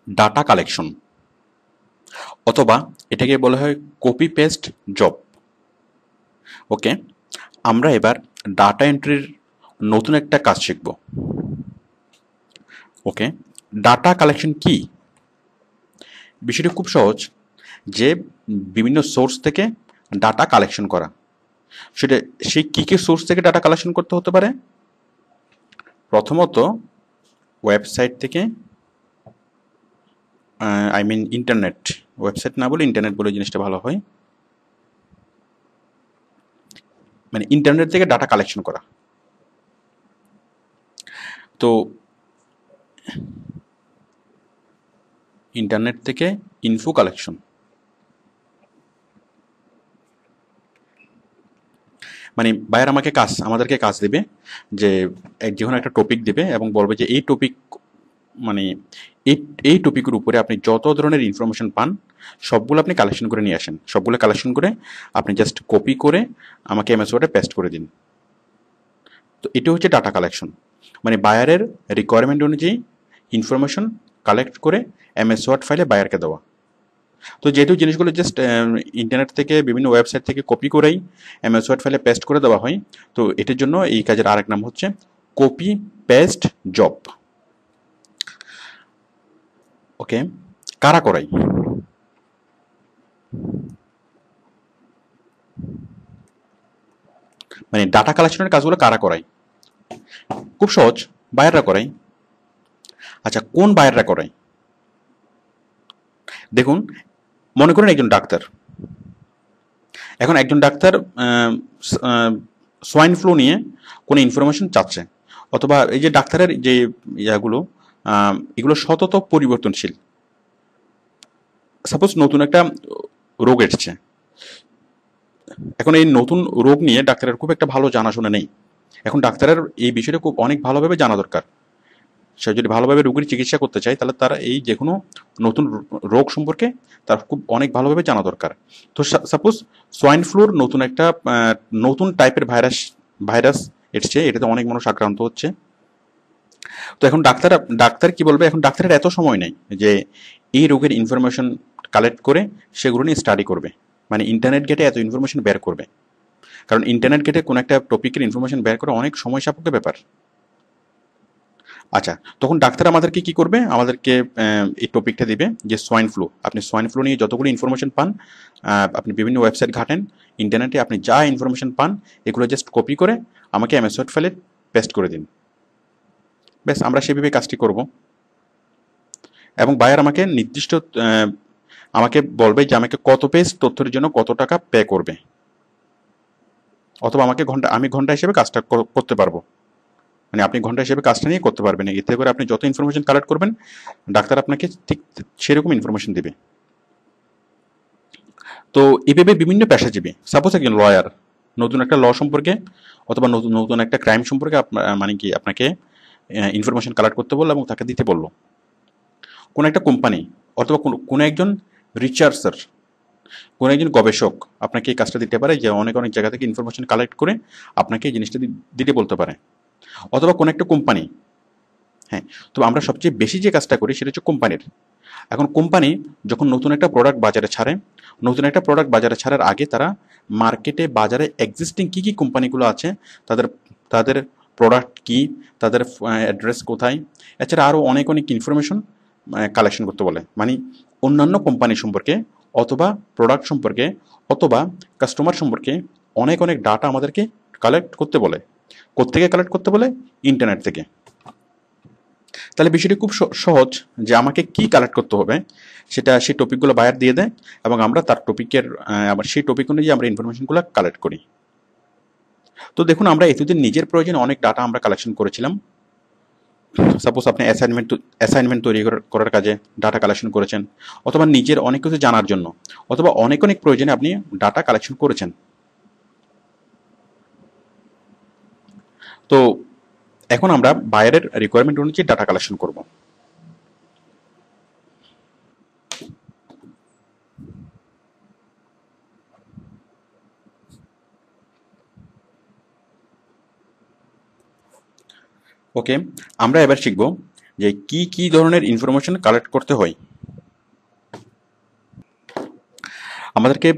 Data collection, অথবা এটাকে বলা হয় কপি পেস্ট জব। ওকে, আমরা এবার ডাটা এন্ট্রির নতুন একটা কাজ শিখব। ওকে, ডাটা কালেকশন কি? বিষয়টি খুব সহজ, যে বিভিন্ন সোর্স থেকে ডাটা কালেকশন করা। সেটা সেই কী কী সোর্স থেকে ডাটা কালেকশন করতে হতে পারে? প্রথমত ওয়েবসাইট থেকে, আই মিন ইন্টারনেট, ওয়েবসাইট না বলে ইন্টারনেট বলে জিনিসটা ভালো হয়, মানে ইন্টারনেট থেকে ডাটা কালেকশন করা। তো ইন্টারনেট থেকে ইনফো কালেকশন, মানে বায়ার আমাদেরকে কাজ দেবে, যে যে কোনো একটা টপিক দেবে এবং বলবে যে এই টপিক, মানে এই এই টপিকের উপরে আপনি যত ধরনের ইনফরমেশন পান সবগুলো আপনি কালেকশন করে নিয়ে আসেন। সবগুলো কালেকশন করে আপনি জাস্ট কপি করে আমাকে এমএস ওয়ার্ডে পেস্ট করে দিন। তো এটা হচ্ছে ডাটা কালেকশন, মানে বায়ারের রিকোয়ারমেন্ট অনুযায়ী ইনফরমেশন কালেক্ট করে এমএস ওয়ার্ড ফাইলে বায়ারকে দেওয়া। তো যেহেতু জিনিসগুলো জাস্ট ইন্টারনেট থেকে বিভিন্ন ওয়েবসাইট থেকে কপি করেই এমএস ওয়ার্ড ফাইলে পেস্ট করে দেওয়া হয়, তো এটার জন্য এই কাজের আরেক নাম হচ্ছে কপি পেস্ট জব। ওকে, কারা করাই? মানে ডাটা কালেকশনের কাজগুলো কারা করায়? খুব সহজ, বায়াররা করায়। আচ্ছা, কোন বায়াররা করায়? দেখুন, মনে করেন একজন ডাক্তার। এখন একজন ডাক্তার সোয়াইন ফ্লু নিয়ে কোনো ইনফরমেশন চাচ্ছে, অথবা এই যে ডাক্তারের যে ইয়াগুলো, এগুলো সতত পরিবর্তনশীল। সাপোজ নতুন একটা রোগ এসেছে, এখন এই নতুন রোগ নিয়ে ডাক্তারের খুব একটা ভালো জানাশোনা নেই। এখন ডাক্তারের এই বিষয়টা খুব অনেক ভালোভাবে জানা দরকার। সে যদি ভালোভাবে রোগীর চিকিৎসা করতে চায়, তাহলে তারা এই যে কোনো নতুন রোগ সম্পর্কে তার খুব অনেক ভালোভাবে জানা দরকার। তো সাপোজ সোয়াইন ফ্লুর নতুন একটা নতুন টাইপের ভাইরাস এসছে, এটাতে অনেক মানুষ আক্রান্ত হচ্ছে। তো এখন ডাক্তার কি বলবে? এখন ডাক্তারের এত সময় নেই যে এই রোগের ইনফরমেশন কালেক্ট করে সেগুলো নিয়ে স্টাডি করবে, মানে ইন্টারনেট ঘেটে এত ইনফরমেশন বের করবে। কারণ ইন্টারনেট ঘেটে কোনো একটা টপিকের ইনফরমেশন বের করা অনেক সময় সাপেক্ষ ব্যাপার। আচ্ছা, তখন ডাক্তার আমাদেরকে কি করবে? আমাদেরকে এই টপিকটা দিবে যে সোয়াইন ফ্লু। আপনি সোয়াইন ফ্লু নিয়ে যতগুলো ইনফরমেশন পান, আপনি বিভিন্ন ওয়েবসাইট ঘাটেন, ইন্টারনেটে আপনি যা ইনফরমেশন পান এগুলো জাস্ট কপি করে আমাকে এমএস ওয়ার্ড ফাইলে পেস্ট করে দিন। ব্যাস, আমরা সেভাবে কাজটি করব। এবং বায়ার আমাকে নির্দিষ্ট আমাকে বলবে যে আমাকে কত পেজ তথ্যের জন্য কত টাকা পে করবে, অথবা আমি ঘন্টা হিসেবে কাজটা করতে পারবো। মানে আপনি ঘন্টা হিসেবে কাজটা নিয়ে করতে পারবেন, এতে করে আপনি যত ইনফরমেশন কালেক্ট করবেন ডাক্তার আপনাকে ঠিক সেরকম ইনফরমেশন দেবে। তো এভাবে বিভিন্ন পেশাজীবী, সাপোজ একজন লয়ার নতুন একটা ল সম্পর্কে অথবা নতুন নতুন একটা ক্রাইম সম্পর্কে মানে কি আপনাকে ইনফরমেশন কালেক্ট করতে বললো এবং তাকে দিতে বললো। কোনো একটা কোম্পানি অথবা কোনো একজন রিসার্চার, কোনো একজন গবেষক আপনাকে এই কাজটা দিতে পারে, যে অনেক অনেক জায়গা থেকে ইনফরমেশন কালেক্ট করে আপনাকে এই জিনিসটা দিতে বলতে পারে। অথবা কোনো একটা কোম্পানি, হ্যাঁ। তো আমরা সবচেয়ে বেশি যে কাজটা করি সেটা হচ্ছে কোম্পানির। এখন কোম্পানি যখন নতুন একটা প্রোডাক্ট বাজারে ছাড়ে, নতুন একটা প্রোডাক্ট বাজারে ছাড়ার আগে তারা মার্কেটে বাজারে এক্সিস্টিং কী কী কোম্পানিগুলো আছে, তাদের তাদের প্রোডাক্ট কি, তাদের অ্যাড্রেস কোথায়, এছাড়া আরও অনেক অনেক ইনফরমেশন কালেকশন করতে বলে। মানে অন্যান্য কোম্পানি সম্পর্কে অথবা প্রোডাক্ট সম্পর্কে অথবা কাস্টমার সম্পর্কে অনেক অনেক ডাটা আমাদেরকে কালেক্ট করতে বলে। কোত্থেকে কালেক্ট করতে বলে? ইন্টারনেট থেকে। তাহলে বিষয়টি খুব সহজ, যে আমাকে কি কালেক্ট করতে হবে সেটা সেই টপিকগুলো বায়ার দিয়ে দেয় এবং আমরা তার টপিকের আবার সেই টপিক অনুযায়ী আমরা ইনফরমেশনগুলো কালেক্ট করি। তো দেখুন, আমরা এতদিন নিজের প্রয়োজনে অনেক ডাটা আমরা কালেকশন করেছিলাম। সাপোজ আপনি অ্যাসাইনমেন্ট তৈরি করার কাজে ডাটা কালেকশন করেছেন, অথবা নিজের অনেক কিছু জানার জন্য, অথবা অনেক অনেক প্রয়োজনে আপনি ডাটা কালেকশন করেছেন। তো এখন আমরা বায়ারের রিকোয়ারমেন্ট অনুযায়ী ডাটা কালেকশন করব। ওকে, আমরা এবার শিখব যে কি কি ধরনের ইনফরমেশন কালেক্ট করতে হয়। আমাদেরকে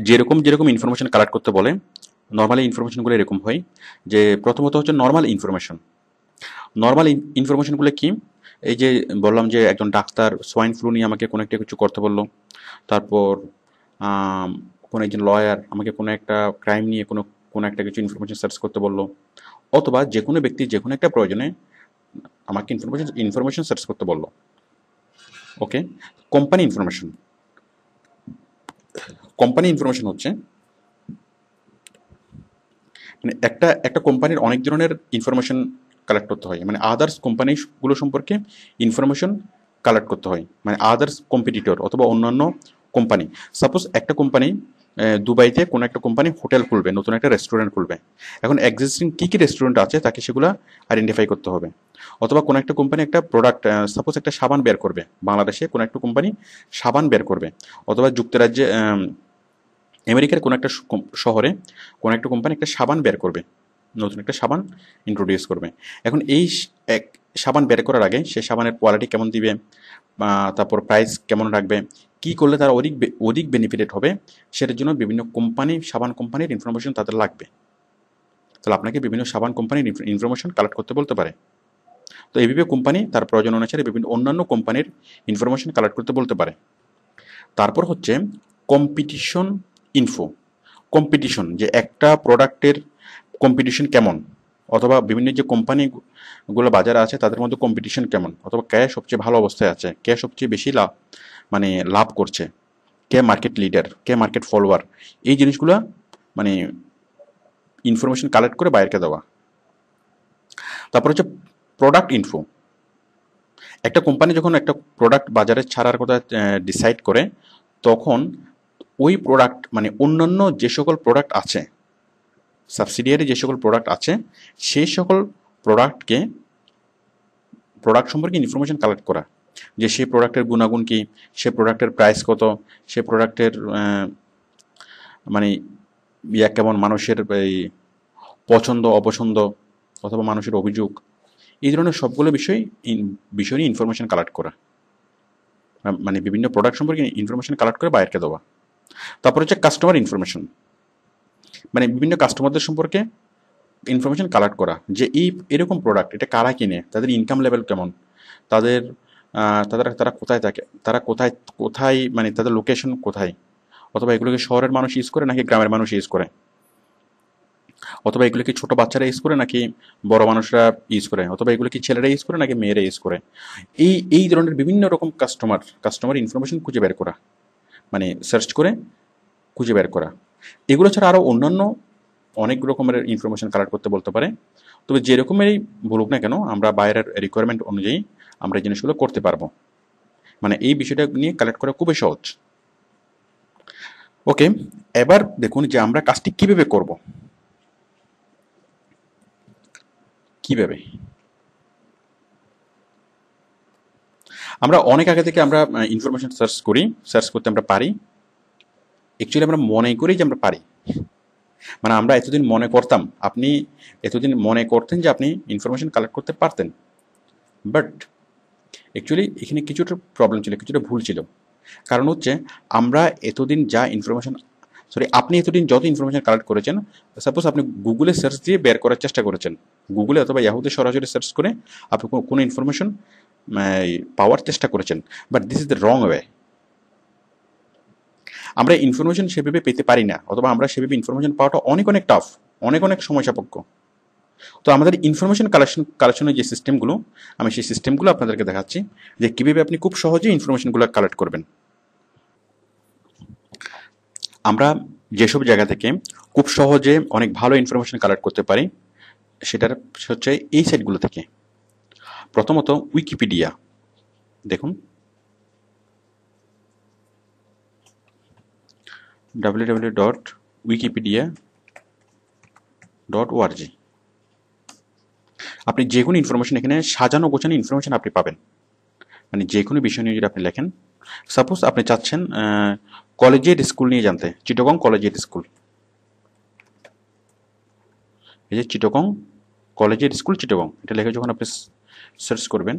যেরকম যেরকম ইনফরমেশন কালেক্ট করতে বলে, নর্মালি ইনফরমেশনগুলো এরকম হয় যে প্রথমত হচ্ছে নর্মাল ইনফরমেশন। নর্মাল ইনফরমেশনগুলো কি? এই যে বললাম যে একজন ডাক্তার সোয়াইন ফ্লু নিয়ে আমাকে কোনো একটা কিছু করতে বললো, তারপর কোনো একজন লয়ার আমাকে কোনো একটা ক্রাইম নিয়ে কোনো কোনো একটা কিছু ইনফরমেশন সার্চ করতে বললো, অথবা যে কোনো ব্যক্তি যে কোনো একটা প্রয়োজনে আমাকে ইনফরমেশন সার্চ করতে বললো। ওকে, কোম্পানি ইনফরমেশন। কোম্পানি ইনফরমেশন হচ্ছে মানে একটা একটা কোম্পানির অনেক ধরনের ইনফরমেশন কালেক্ট করতে হয়, মানে আদার্স কোম্পানিগুলো সম্পর্কে ইনফরমেশন কালেক্ট করতে হয়, মানে আদার্স কম্পিটিটর অথবা অন্যান্য কোম্পানি। সাপোজ একটা কোম্পানি দুবাইতে কোনো একটা কোম্পানি হোটেল খুলবে, নতুন একটা রেস্টুরেন্ট খুলবে। এখন এক্সিস্টিং কী কী রেস্টুরেন্ট আছে তাকে সেগুলো আইডেন্টিফাই করতে হবে। অথবা কোনো একটা কোম্পানি একটা প্রোডাক্ট, সাপোজ একটা সাবান বের করবে, বাংলাদেশে কোনো একটা কোম্পানি সাবান বের করবে, অথবা যুক্তরাজ্যে আমেরিকার কোনো একটা শহরে কোনো একটা কোম্পানি একটা সাবান বের করবে, নতুন একটা সাবান ইন্ট্রোডিউস করবে। এখন এই এক সাবান বের করার আগে সে সাবানের কোয়ালিটি কেমন দিবে, তারপর প্রাইস কেমন রাখবে, কি করলে তারা অধিক বেনিফিটেড হবে, সেটার জন্য বিভিন্ন কোম্পানি, সাবান কোম্পানির ইনফরমেশন তাদের লাগবে। তাহলে আপনাকে বিভিন্ন সাবান কোম্পানির ইনফরমেশন কালেক্ট করতে বলতে পারে। তো এইভাবে কোম্পানি তার প্রয়োজন অনুসারে বিভিন্ন অন্যান্য কোম্পানির ইনফরমেশন কালেক্ট করতে বলতে পারে। তারপর হচ্ছে কম্পিটিশন ইনফো। কম্পিটিশন, যে একটা প্রোডাক্টের কম্পিটিশন কেমন, অথবা বিভিন্ন যে কোম্পানিগুলো বাজারে আছে তাদের মধ্যে কম্পিটিশন কেমন, অথবা কে সবচেয়ে ভালো অবস্থায় আছে, কে সবচেয়ে বেশি লাভ করছে, কে মার্কেট লিডার, কে মার্কেট ফলোয়ার, এই জিনিসগুলো মানে ইনফরমেশন কালেক্ট করে বাইরকে দেওয়া। তারপর হচ্ছে প্রোডাক্ট ইনফো। একটা কোম্পানি যখন একটা প্রোডাক্ট বাজারে ছাড়ার কথা ডিসাইড করে, তখন ওই প্রোডাক্ট মানে অন্যান্য যে সকল প্রোডাক্ট আছে, সাবসিডিয়ারি যে সকল প্রোডাক্ট আছে, সেই সকল প্রোডাক্ট সম্পর্কে ইনফরমেশন কালেক্ট করা, যে সেই প্রোডাক্টের গুণাগুণ কী, সে প্রোডাক্টের প্রাইস কত, সে প্রোডাক্টের মানে কেমন, মানুষের এই পছন্দ অপছন্দ অথবা মানুষের অভিযোগ, এই ধরনের সবগুলো বিষয় নিয়ে ইনফরমেশন কালেক্ট করা, মানে বিভিন্ন প্রোডাক্ট সম্পর্কে ইনফরমেশন কালেক্ট করে বাইরকে দেওয়া। তারপর হচ্ছে কাস্টমার ইনফরমেশন, মানে বিভিন্ন কাস্টমারদের সম্পর্কে ইনফরমেশন কালেক্ট করা, যে এরকম প্রোডাক্ট এটা কারা কিনে, তাদের ইনকাম লেভেল কেমন, তাদের তারা কোথায় থাকে, তারা কোথায় কোথায় মানে তাদের লোকেশন কোথায়, অথবা এগুলোকে শহরের মানুষ ইউজ করে নাকি গ্রামের মানুষ ইউজ করে, অথবা এগুলো কি ছোট বাচ্চারা ইউজ করে নাকি বড় মানুষরা ইউজ করে, অথবা এগুলো কি ছেলেরা ইউজ করে নাকি মেয়েরা ইউজ করে। এই ধরনের বিভিন্ন রকম কাস্টমার ইনফরমেশন খুঁজে বের করা, মানে সার্চ করে খুঁজে বের করা। এগুলো ছাড়া আরও অন্যান্য অনেক রকমের ইনফরমেশন কালেক্ট করতে বলতে পারে। তবে যে রকমেরই বলুক না কেন, আমরা বাইরের রিকোয়ারমেন্ট অনুযায়ী আমরা এই জিনিসগুলো করতে পারবো। মানে এই বিষয়টা নিয়ে কালেক্ট করা খুবই সহজ। ওকে, এবার দেখুন যে আমরা কাজটি কিভাবে করব। কিভাবে আমরা অনেক আগে থেকে আমরা ইনফরমেশন সার্চ করতে আমরা পারি। অ্যাকচুয়ালি আমরা মনে করি যে আমরা পারি, মানে আমরা এতদিন মনে করতাম, আপনি এতদিন মনে করতেন যে আপনি ইনফরমেশন কালেক্ট করতে পারতেন, বাট অ্যাকচুয়ালি এখানে কিছুটা প্রবলেম ছিল, কিছুটা ভুল ছিল। কারণ হচ্ছে আমরা এতদিন আপনি এতদিন যত ইনফরমেশন কালেক্ট করেছেন, সাপোজ আপনি গুগলে সার্চ দিয়ে বের করার চেষ্টা করেছেন, গুগলে অথবা ইয়াহুতে সরাসরি সার্চ করে আপনি কোনো ইনফরমেশন পাওয়ার চেষ্টা করেছেন, but this is the wrong way. আমরা ইনফরমেশন সেভাবে পেতে পারি না, অথবা আমরা সেভাবে ইনফরমেশন পাওয়াটা অনেক টাফ, অনেক সময় সাপেক্ষ। তো আমাদের ইনফরমেশন কালেকশনের যে সিস্টেমগুলো, আমি সেই সিস্টেমগুলো আপনাদেরকে দেখাচ্ছি যে কীভাবে আপনি খুব সহজেই ইনফরমেশনগুলো কালেক্ট করবেন। আমরা যেসব জায়গা থেকে খুব সহজে অনেক ভালো ইনফরমেশন কালেক্ট করতে পারি, সেটার হচ্ছে এই সাইটগুলো থেকে। প্রথমত উইকিপিডিয়া, দেখুন www.wikipedia.org। আপনি যে কোনো ইনফরমেশন এখানে সাজানো গোছানো ইনফরমেশন আপনি পাবেন, মানে যে কোনো বিষয় নিয়ে যদি আপনি লেখেন, সাপোজ আপনি চাচ্ছেন কলেজিয়েট স্কুল নিয়ে জানতে, চিটাগং কলেজিয়েট স্কুল, এই যে চিটাগং কলেজিয়েট স্কুল চিটাগং, এটা লেখে যখন আপনি সার্চ করবেন,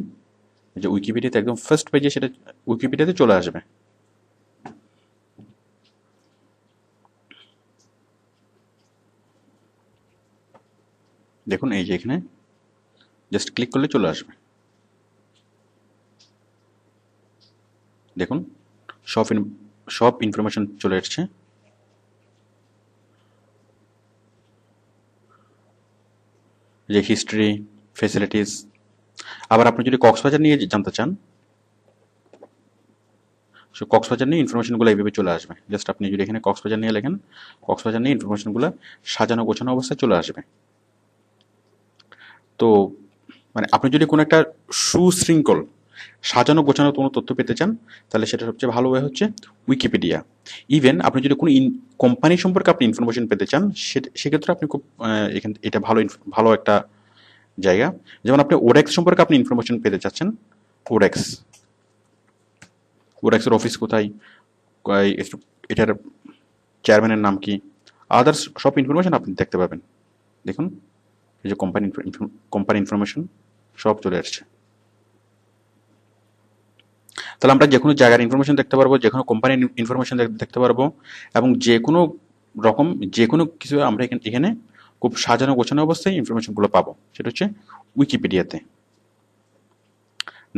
যে উইকিপিডিয়াতে একদম ফার্স্ট পেজে সেটা উইকিপিডিয়াতে চলে আসবে। দেখুন এই যে এখানে জাস্ট ক্লিক করলে চলে আসবে। দেখুন সব ইনফরমেশন চলে এসছে। যে হিস্ট্রি, ফেসিলিটিস। আবার আপনি যদি কক্সবাজার নিয়ে জানতে চান, সো কক্সবাজার নিয়ে ইনফরমেশনগুলো এইভাবে চলে আসবে। জাস্ট আপনি যদি এখানে কক্সবাজার নিয়ে লেখেন, কক্সবাজার নিয়ে ইনফরমেশনগুলো সাজানো গোছানো অবস্থায় চলে আসবে। তো মানে আপনি যদি কোনো একটা সুশৃঙ্খল সাজানো গোছানো কোনো তথ্য পেতে চান, তাহলে সেটা সবচেয়ে ভালো ওয়ে হচ্ছে উইকিপিডিয়া। ইভেন আপনি যদি কোনো কোম্পানি সম্পর্কে আপনি ইনফরমেশন পেতে চান, সেক্ষেত্রে আপনি খুব এটা ভালো একটা জায়গা। যেমন আপনি ওডেক্স সম্পর্কে আপনি ইনফরমেশন পেতে চাচ্ছেন, ওডেক্সের অফিস কোথায়, এটার চেয়ারম্যানের নাম কি, আদার্স সব ইনফরমেশন আপনি দেখতে পাবেন। দেখুন এই যে কোম্পানি ইনফরমেশন সব চলে আসছে। তাহলে আমরা যে কোনো জায়গার ইনফরমেশন দেখতে পারবো, যে কোনো কোম্পানির ইনফরমেশন দেখতে পারবো, এবং যে কোনো রকম যে কোনো কিছু আমরা এখানে খুব সাজানো গোছানো অবস্থায় ইনফরমেশনগুলো পাবো, সেটা হচ্ছে উইকিপিডিয়াতে।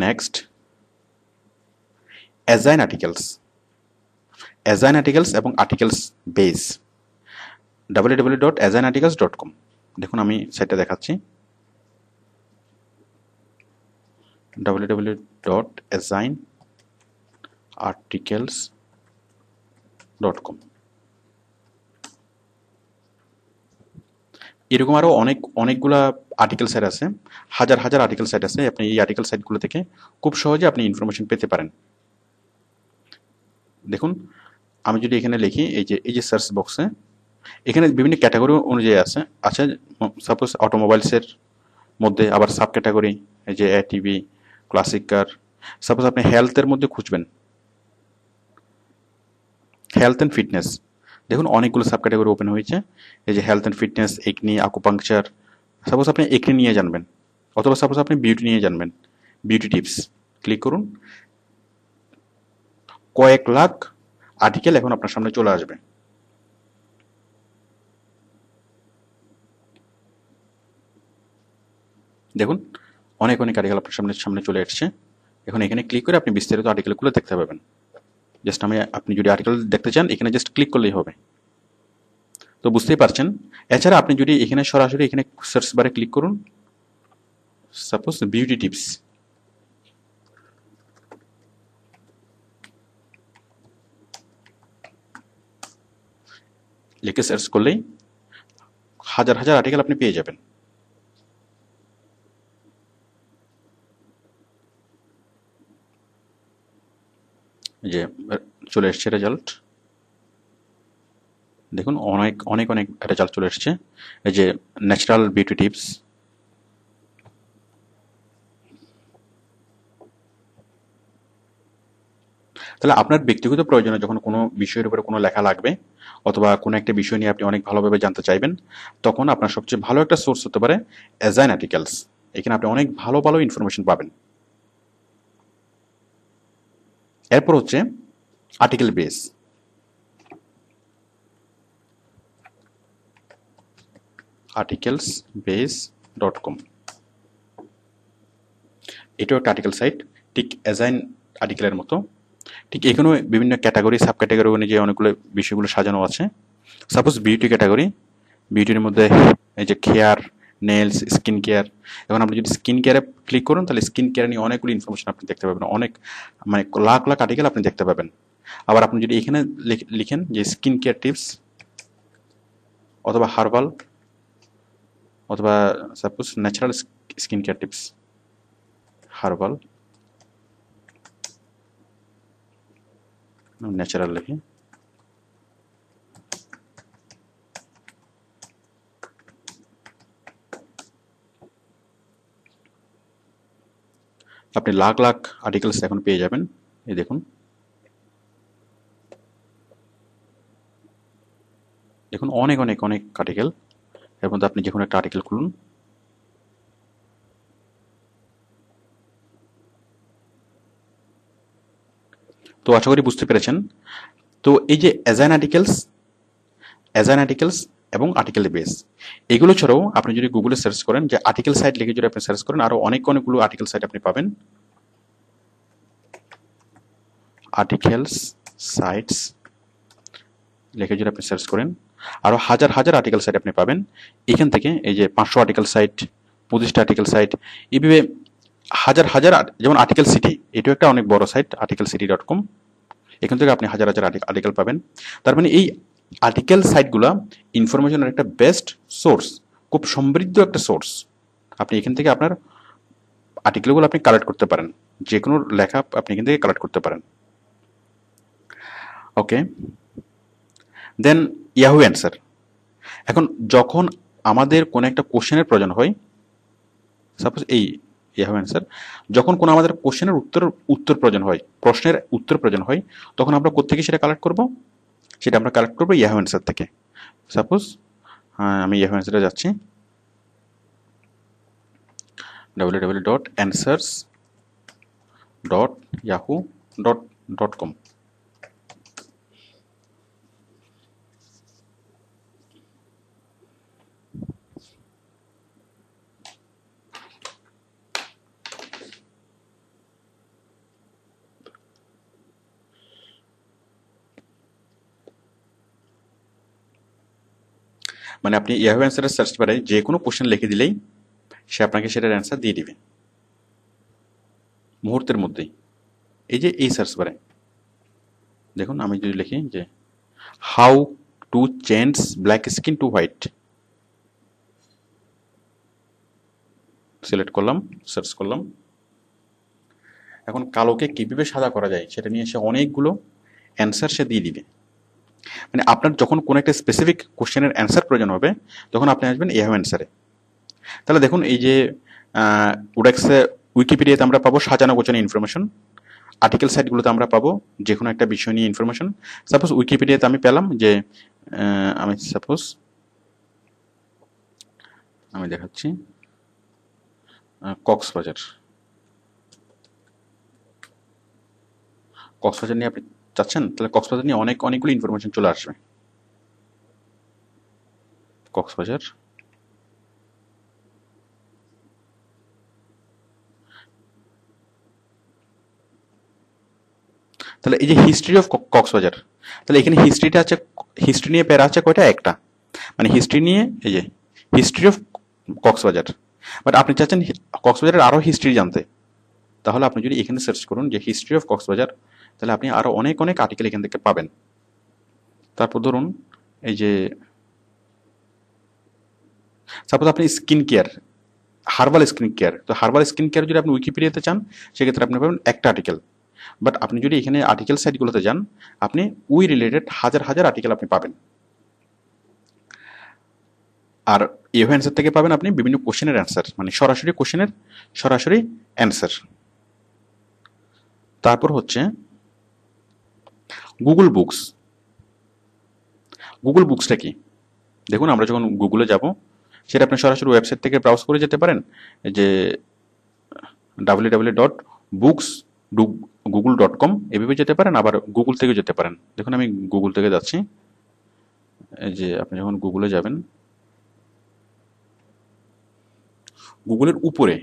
নেক্সট, অ্যাজাইন আর্টিকেলস এবং আর্টিকেলস বেস, www.azainarticles.com। দেখুন আমি সাইটটা দেখাচ্ছি, www.azainarticles.com। এরকম আরও অনেকগুলা আর্টিকেল সাইট আছে, হাজার আর্টিকেল সাইট আছে। আপনি এই আর্টিকেল সাইটগুলো থেকে খুব সহজে আপনি ইনফরমেশন পেতে পারেন। দেখুন আমি যদি এখানে লিখি, এই যে সার্চ বক্সে এখানে বিভিন্ন ক্যাটাগরি অনুযায়ী আছে। সাপোজ অটোমোবাইলসের মধ্যে আবার সাব ক্যাটাগরি, এই যে এটিভি, ক্লাসিক কার। সাপোজ আপনি হেলথের মধ্যে খুঁজবেন, হেলথ অ্যান্ড ফিটনেস, দেখুন অনেকগুলো সাব ক্যাটাগরি ওপেন হয়েছে। এই যে health and fitness, acne, acupuncture. Suppose আপনি একনি নিয়ে জানবেন, অথবা সাপোজ আপনি বিউটি নিয়ে জানবেন, বিউটি টিপস। ক্লিক করুন, কয়েক লাখ আর্টিকেল এখন আপনার সামনে চলে আসবে। দেখুন অনেক আর্টিকেল আপনার সামনে চলে এসছে। এখন এখানে ক্লিক করে আপনি বিস্তারিত আর্টিকেলগুলো দেখতে পাবেন। জাস্ট আপনি যদি আর্টিকেল দেখতে চান, এখানে জাস্ট ক্লিক করলেই হবে। তো বুঝতেই পারছেন। এছাড়া আপনি যদি এখানে সরাসরি এখানে সার্চ বারে ক্লিক করুন, সাপোজ বিউটি টিপস, লিখে সার্চ করলেই হাজার আর্টিকেল আপনি পেয়ে যাবেন। যে চলে এসছে রেজাল্ট, দেখুন অনেক রেজাল্ট চলে এসছে। এই যে ন্যাচারাল বিউটি টিপস, তাহলে আপনার ব্যক্তিগত প্রয়োজনে যখন কোনো বিষয়ের উপরে কোনো লেখা লাগবে, অথবা কোনো একটা বিষয় নিয়ে আপনি অনেক ভালোভাবে জানতে চাইবেন, তখন আপনার সবচেয়ে ভালো একটা সোর্স হতে পারে অ্যাজাইন আর্টিকেলস। এখানে আপনি অনেক ভালো ইনফরমেশন পাবেন। এরপর হচ্ছে আর্টিকেল বেস, articlesbase.com। এটাও একটা আর্টিকেল সাইট, ঠিক অ্যাজাইন আর্টিকেলের মতো। ঠিক এখানেও বিভিন্ন ক্যাটাগরি, সাব ক্যাটাগরি অনুযায়ী অনেকগুলো বিষয়গুলো সাজানো আছে। সাপোজ বিউটি ক্যাটাগরি, বিউটির মধ্যে এই যে হেয়ার, নেলস, স্কিন কেয়ার। এখন আপনি যদি স্কিন কেয়ারে ক্লিক করুন, তাহলে স্কিন কেয়ার নিয়ে অনেকগুলো ইনফরমেশন আপনি দেখতে পাবেন, মানে লাখ আর্টিকেল আপনি দেখতে পাবেন। আবার আপনি যদি এখানে লিখেন যে স্কিন কেয়ার টিপস, অথবা হার্বাল, অথবা suppose natural skin care tips, herbal, natural লিখে আপনি লাখ আর্টিকেলস এখন পেয়ে যাবেন। এই দেখুন অনেক আর্টিকেল। এর মধ্যে আপনি যে কোনো একটা আর্টিকেল খুলুন, তো আশা করি বুঝতে পেরেছেন। তো এই যে অ্যাজাইন আর্টিকেলস এবং আর্টিকেল বেস, এগুলো ছাড়াও আপনি যদি গুগলে সার্চ করেন, যে আর্টিকেল সাইট লিখে যদি আপনি সার্চ করেন, আরো অনেকগুলো আর্টিকেল সাইট আপনি পাবেন। আর্টিকেলস সাইটস লিখে যদি আপনি সার্চ করেন, আরো হাজার হাজার আর্টিকেল সাইট আপনি পাবেন। এখান থেকে এই যে 500 আর্টিকেল সাইট, 25টা আর্টিকেল সাইট, এইভাবে হাজার হাজার যেমন আর্টিকেল সিটি, এটাও একটা অনেক বড় সাইট, artikelcity.com। এখান থেকে আপনি হাজার হাজার আর্টিকেল পাবেন। তার মানে এই আর্টিকেল সাইটগুলা ইনফরমেশনের একটা বেস্ট সোর্স, খুব সমৃদ্ধ একটা সোর্স। আপনি এখান থেকে আপনার আর্টিকেলগুলো আপনি কালেক্ট করতে পারেন, যে কোনো লেখা আপনি এখান থেকে কালেক্ট করতে পারেন। ওকে, দেন ইয়াহু অ্যান্সার। এখন যখন আমাদের কোনো একটা কোশ্চেনের প্রয়োজন হয়, সাপোজ এই ইয়াহু অ্যান্সার, যখন কোনো আমাদের কোশ্চেনের উত্তর প্রয়োজন হয়, প্রশ্নের উত্তর প্রয়োজন হয়, তখন আমরা কোত্থেকে সেটা কালেক্ট করব? সেটা আমরা কালেক্ট করবো ইয়াহু অ্যান্সার থেকে। সাপোজ আমি ইয়াহু অ্যান্সারে যাচ্ছি, www.answers.yahoo.com। মানে আপনি ইয়াহু অ্যান্সারের সার্চ বারে যে কোনো কোশ্চেন লিখে দিলেই সে আপনাকে সেটার অ্যান্সার দিয়ে দিবে মুহূর্তের মধ্যেই। এই যে এই সার্চ বারে দেখুন, আমি যদি লিখি যে how to change black skin to white, select করলাম, সার্চ করলাম, এখন কালোকে কিভাবে সাদা করা যায় সেটা নিয়ে সে অনেকগুলো অ্যান্সার সে দিয়ে দিবে। মানে আপনার যখন কোনো একটা স্পেসিফিক কোশ্চেনের অ্যান্সার প্রয়োজন হবে, তখন আপনি আসবেন ইয়াহু অ্যান্সারে। তাহলে দেখুন, এই যে ওডেক্সে, উইকিপিডিয়াতে আমরা পাবো সাজানো গোছানো ইনফরমেশন, আর্টিকেল সাইটগুলোতে আমরা পাবো যে কোনো একটা বিষয় নিয়ে ইনফরমেশন। সাপোজ উইকিপিডিয়াতে আমি পেলাম যে আমি দেখাচ্ছি কক্সবাজার নিয়ে আপনি চাচ্ছেন, তাহলে কক্সবাজার নিয়ে অনেকগুলো ইনফরমেশন চলে আসবে। কক্সবাজার, তাহলে এই যে হিস্ট্রি অফ কক্সবাজার, তাহলে এখানে হিস্ট্রিটা আছে, হিস্ট্রি নিয়ে প্যারা আছে কয়টা? একটা। মানে হিস্ট্রি নিয়ে এই যে হিস্ট্রি অফ কক্সবাজার, বাট আপনি চাচ্ছেন কক্সবাজারের আরো হিস্ট্রি জানতে, তাহলে আপনি যদি এখানে সার্চ করুন যে হিস্ট্রি অফ কক্সবাজার, তাহলে আপনি আরো অনেক আর্টিকেল এখান থেকে পাবেন। তারপর ধরুন এই যে সাপোজ আপনি skin care, herbal skin care, তো হার্বাল স্কিন কেয়ার যদি আপনি উইকিপিডিয়াতে চান, সেক্ষেত্রে আপনি পাবেন একটা আর্টিকেল। বাট আপনি যদি এখানে আর্টিকেল সাইটগুলোতে যান, আপনি ওই রিলেটেড হাজার হাজার আর্টিকেল আপনি পাবেন। আর ইয়াহু অ্যান্সার থেকে পাবেন আপনি বিভিন্ন কোশ্চেনের অ্যান্সার, মানে সরাসরি কোশ্চেনের সরাসরি অ্যান্সার। তারপর হচ্ছে গুগল বুকস। গুগল বুকসটা কি? দেখুন, আমরা যখন গুগলে যাব, সেটা আপনি সরাসরি ওয়েবসাইট থেকে ব্রাউজ করে যেতে পারেন, যে www.books.google.com এভাবে যেতে পারেন, আবার গুগল থেকে যেতে পারেন। দেখুন আমি গুগল থেকে যাচ্ছি, এই যে আপনি যখন গুগলে যাবেন, গুগলের উপরে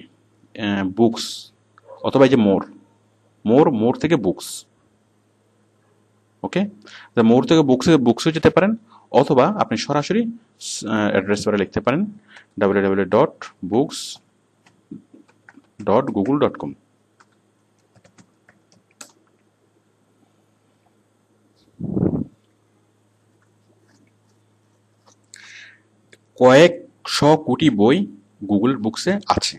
বুকস, অথবা এই যে মোর থেকে বুকস। ওকে, মোর থেকে বুকসে যেতে পারেন, অথবা আপনি সরাসরি অ্যাড্রেস বারে লিখতে পারেন www.books.google.com। কয়েকশো কোটি বই গুগল বুকসে আছে।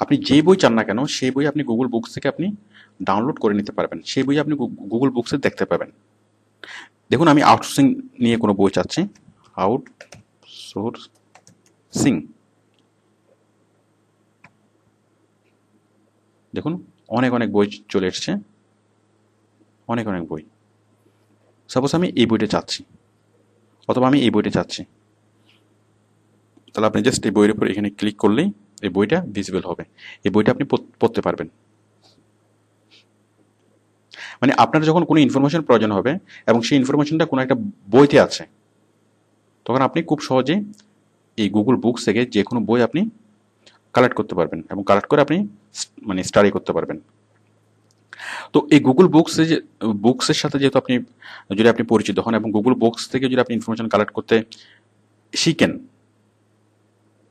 আপনি যে বই চান না কেন, সেই বই আপনি গুগল বুকস থেকে আপনি ডাউনলোড করে নিতে পারবেন, সেই বই আপনি গুগল বুকসে দেখতে পাবেন। দেখুন, আমি আউটসোর্সিং নিয়ে কোনো বই চাচ্ছি, আউটসোর্সিং, দেখুন অনেক বই চলে এসছে, অনেক বই। সাপোজ আমি এই বইটা চাচ্ছি, অথবা আমি এই বইটা চাচ্ছি, তাহলে আপনি জাস্ট এই বইয়ের উপর এখানে ক্লিক করলেই এই বইটা ভিজিবল হবে, এই বইটা আপনি পড়তে পারবেন। মানে আপনার যখন কোনো ইনফরমেশন প্রয়োজন হবে এবং সেই ইনফরমেশনটা কোনো একটা বইতে আছে, তখন আপনি খুব সহজেই এই গুগল বুকস থেকে যে কোনো বই আপনি কালেক্ট করতে পারবেন এবং কালেক্ট করে আপনি মানে স্টাডি করতে পারবেন। তো এই গুগল বুকসের সাথে যেহেতু আপনি যদি আপনি পরিচিত হন এবং গুগল বুকস থেকে যদি আপনি ইনফরমেশন কালেক্ট করতে শিখেন,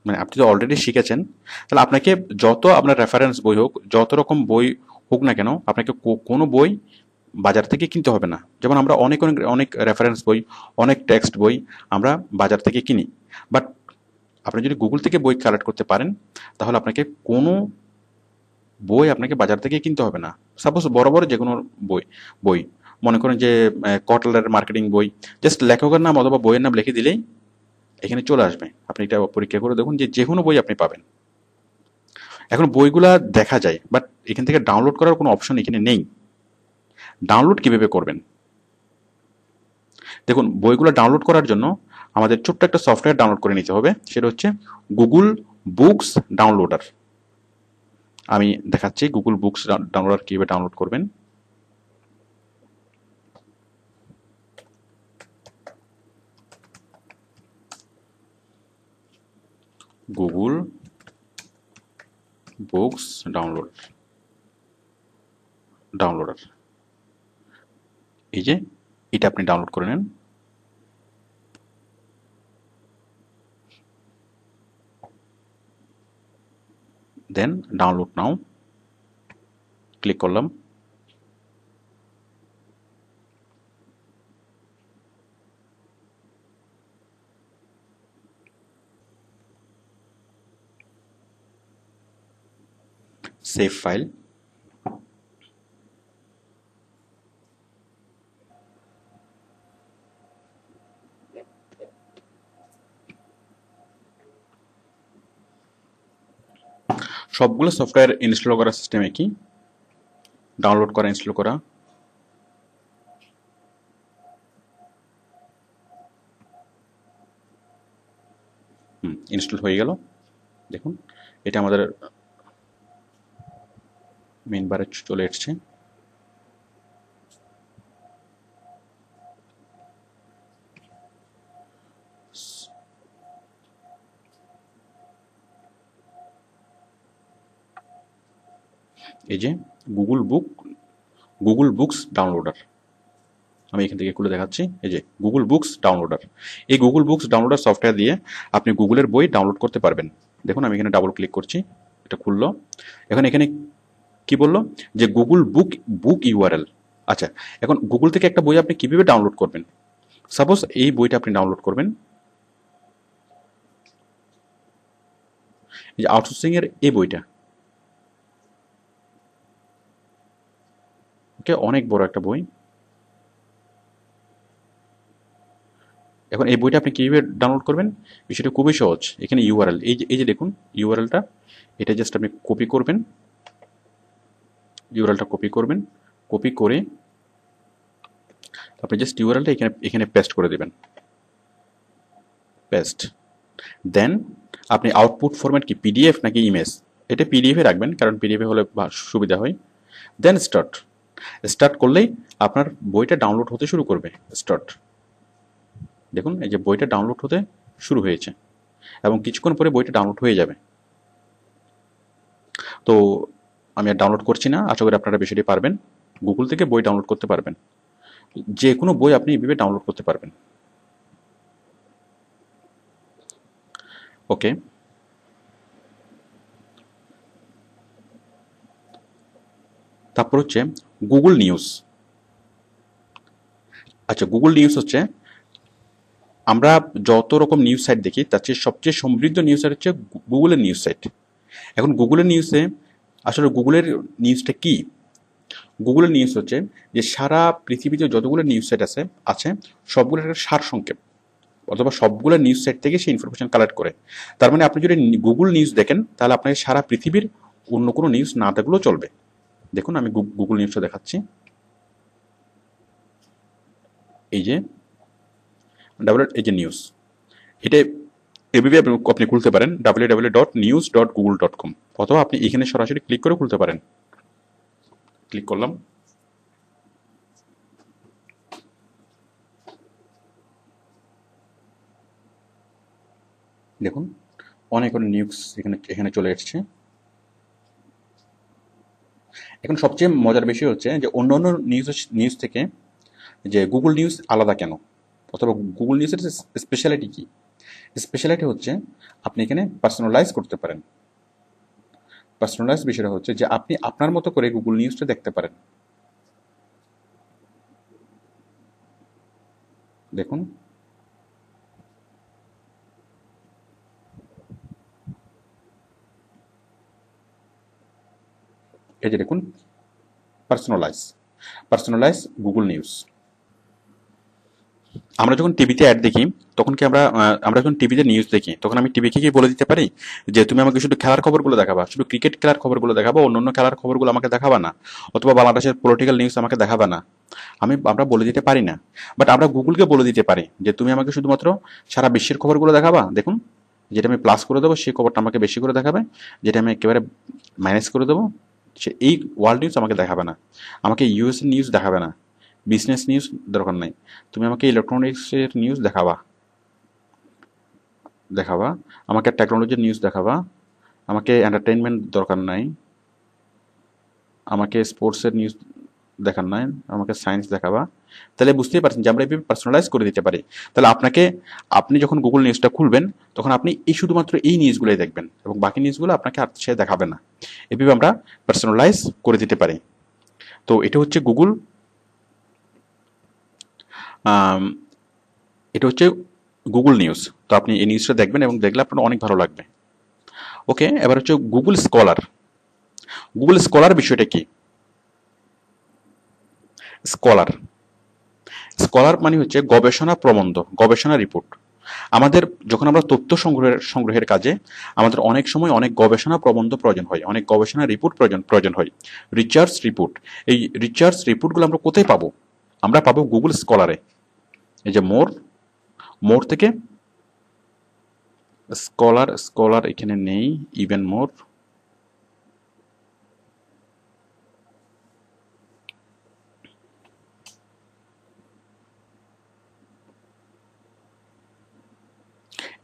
মানে আপনি তো অলরেডি শিখেছেন, তাহলে আপনাকে যত আপনার রেফারেন্স বই হোক, যত রকম বই হোক না কেন, আপনাকে কোনো বই বাজার থেকে কিনতে হবে না। যেমন আমরা অনেক অনেক অনেক রেফারেন্স বই, অনেক টেক্সট বই আমরা বাজার থেকে কিনি, বাট আপনি যদি গুগল থেকে বই কালেক্ট করতে পারেন, তাহলে আপনাকে কোনো বই আপনাকে বাজার থেকে কিনতে হবে না। সাপোজ বড় বড় যে কোনো বই বই মনে করেন যে কটলারের মার্কেটিং বই, জাস্ট লেখকের নাম অথবা বইয়ের নাম লিখে দিলেই এখানে চলে আসবে। আপনি এটা পরীক্ষা করে দেখুন যে কোনো বই আপনি পাবেন। এখন বইগুলা দেখা যায়, বাট এখান থেকে ডাউনলোড করার কোনো অপশন এখানে নেই। ডাউনলোড কিভাবে করবেন? দেখুন, বইগুলো ডাউনলোড করার জন্য আমাদের ছোট্ট একটা সফটওয়্যার ডাউনলোড করে নিতে হবে, সেটা হচ্ছে গুগল বুকস ডাউনলোডার। আমি দেখাচ্ছি গুগল বুকস ডাউনলোডার কিভাবে ডাউনলোড করবেন। গুগল বুকস ডাউনলোডার, এই যে এটা আপনি ডাউনলোড করে নেন। দেন ডাউনলোড নাও ক্লিক করলাম। Save file. সবগুলো সফটওয়্যার ইনস্টল করার সিস্টেম একই, ডাউনলোড করা, ইনস্টল করা। ইনস্টল হয়ে গেল। দেখুন এটা আমাদের মেইন বারে চলে এসছে। এই যে গুগল বুকস ডাউনলোডার, আমি এখান থেকে খুলে দেখাচ্ছি। এই যে গুগল বুকস ডাউনলোডার, এই গুগল বুকস ডাউনলোডার সফটওয়্যার দিয়ে আপনি গুগলের বই ডাউনলোড করতে পারবেন। দেখুন আমি এখানে ডাবল ক্লিক করছি, এটা খুললো। এখন এখানে কি বললো যে গুগল বুক ইউআরএল। আচ্ছা, এখন গুগল থেকে একটা বই আপনি কিভাবে ডাউনলোড করবেন? সাপোজ এই বইটা আপনি ডাউনলোড করবেন, এই যে আউটসোর্সিং এর এই বইটা, ওকে, অনেক বড় একটা বই। এখন এই বইটা আপনি কিভাবে ডাউনলোড করবেন? বিষয়টা খুবই সহজ। এখানে ইউআরএল, এই যে দেখুন ইউআরএলটা, এটা জাস্ট আপনি কপি করবেন। ইউআরএলটা কপি করবেন, কপি করে আপনি জাস্ট ইউআরএলটা এখানে পেস্ট করে দেবেন, পেস্ট। দেন আপনি আউটপুট ফরম্যাট কি পিডিএফ নাকি ইমেজ? এটা পিডিএফে রাখবেন, কারণ পিডিএফে হলে সুবিধা হয়। দেন স্টার্ট করলেই আপনার বইটা ডাউনলোড হতে শুরু করবে। স্টার্ট, দেখুন এই যে বইটা ডাউনলোড হতে শুরু হয়েছে এবং কিছুক্ষণ পরে বইটা ডাউনলোড হয়ে যাবে। তো আমি আর ডাউনলোড করছি না, আশা করি আপনারা বিষয়টি পারবেন। গুগল থেকে বই ডাউনলোড করতে পারবেন, যে কোনো বই আপনি এইভাবে ডাউনলোড করতে পারবেন। ওকে, তারপর হচ্ছে গুগল নিউজ। আচ্ছা, গুগল নিউজ হচ্ছে আমরা যত রকম নিউজ সাইট দেখি তার চেয়ে সবচেয়ে সমৃদ্ধ নিউজ সাইট হচ্ছে গুগলের নিউজ সাইট। এখন গুগলের নিউজে আসলে গুগলের নিউজটা কি? গুগলের নিউজ হচ্ছে যে সারা পৃথিবীতে যতগুলো নিউজ সাইট আছে সবগুলোর একটা সারসংক্ষেপ, অথবা সবগুলো নিউজ সাইট থেকে সেই ইনফরমেশন কালেক্ট করে। তার মানে আপনি যদি গুগল নিউজ দেখেন, তাহলে আপনাকে সারা পৃথিবীর অন্য কোনো নিউজ না দেখলেও চলবে। দেখুন আমি গুগল নিউজটা দেখাচ্ছি। এই যে এই যে নিউজ, এটা এভাবে আপনি খুলতে পারেন www.news.google.com, অথবা আপনি এখানে সরাসরি ক্লিক করে খুলতে পারেন। ক্লিক করলাম। দেখুন অনেক অনেক নিউজ এখানে এখানে চলে এসেছে। এখন সবচেয়ে মজার বিষয় হচ্ছে যে অন্যান্য নিউজ থেকে যে গুগল নিউজ আলাদা কেন, অথবা গুগল নিউজের স্পেশালিটি কি? স্পেশালিটি হচ্ছে আপনি এখানে পার্সোনালাইজ করতে পারেন। পার্সোনালাইজ বিষয়টা হচ্ছে যে আপনি আপনার মতো করে গুগল নিউজটা দেখতে পারেন। দেখুন এই যে দেখুন পার্সোনালাইজ, পার্সোনালাইজ গুগল নিউজ। আমরা যখন টিভিতে অ্যাড দেখি তখন কি আমরা যখন টিভিতে নিউজ দেখি তখন আমি টিভিকে কি বলে দিতে পারি যে তুমি আমাকে শুধু খেলার খবরগুলো দেখাবা, শুধু ক্রিকেট খেলার খবরগুলো দেখাবা, অন্যান্য খেলার খবরগুলো আমাকে দেখাবা না, অথবা বাংলাদেশের পলিটিক্যাল নিউজ আমাকে দেখাবা না? আমরা বলে দিতে পারি না। বাট আমরা গুগলকে বলে দিতে পারি যে তুমি আমাকে শুধুমাত্র সারা বিশ্বের খবরগুলো দেখাবা। দেখুন যেটা আমি প্লাস করে দেবো সেই খবরটা আমাকে বেশি করে দেখাবে, যেটা আমি একেবারে মাইনাস করে দেবো সে এই ওয়ার্ল্ড নিউজ আমাকে দেখাবে না, আমাকে ইউএস নিউজ দেখাবে না, বিজনেস নিউজ দরকার নাই, তুমি আমাকে ইলেকট্রনিক্সের নিউজ দেখাবা, দেখাবা আমাকে টেকনোলজির নিউজ দেখাবা, আমাকে এন্টারটেইনমেন্ট দরকার নাই, আমাকে স্পোর্টসের নিউজ দেখার নাই, আমাকে সায়েন্স দেখাবা। তাহলে বুঝতেই পারছেন যে আমরা এইভাবে পার্সোনালাইজ করে দিতে পারি। তাহলে আপনি যখন গুগল নিউজটা খুলবেন তখন আপনি শুধুমাত্র এই নিউজগুলোই দেখবেন এবং বাকি নিউজগুলো আপনাকে আর সে দেখাবে না। এভাবে আমরা পার্সোনালাইজ করে দিতে পারি। তো এটা হচ্ছে গুগল, এটা হচ্ছে গুগল নিউজ। তো আপনি এই নিউজটা দেখবেন এবং দেখলে আপনার অনেক ভালো লাগবে। ওকে, এবার হচ্ছে গুগল স্কলার। গুগল স্কলার বিষয়টা কি? স্কলার, স্কলার মানে হচ্ছে গবেষণা প্রবন্ধ, গবেষণা রিপোর্ট। আমাদের যখন আমরা তথ্য সংগ্রহের কাজে আমাদের অনেক সময় অনেক গবেষণা প্রবন্ধ প্রয়োজন হয়, অনেক গবেষণা রিপোর্ট প্রয়োজন হয়, রিসার্চ রিপোর্ট। এই রিসার্চ রিপোর্টগুলো আমরা কোথায় পাবো? আমরা পাবো গুগল স্কলারে। এই যে মোর, মোর থেকে স্কলার, স্কলার এখানে নেই, ইভেন মোর,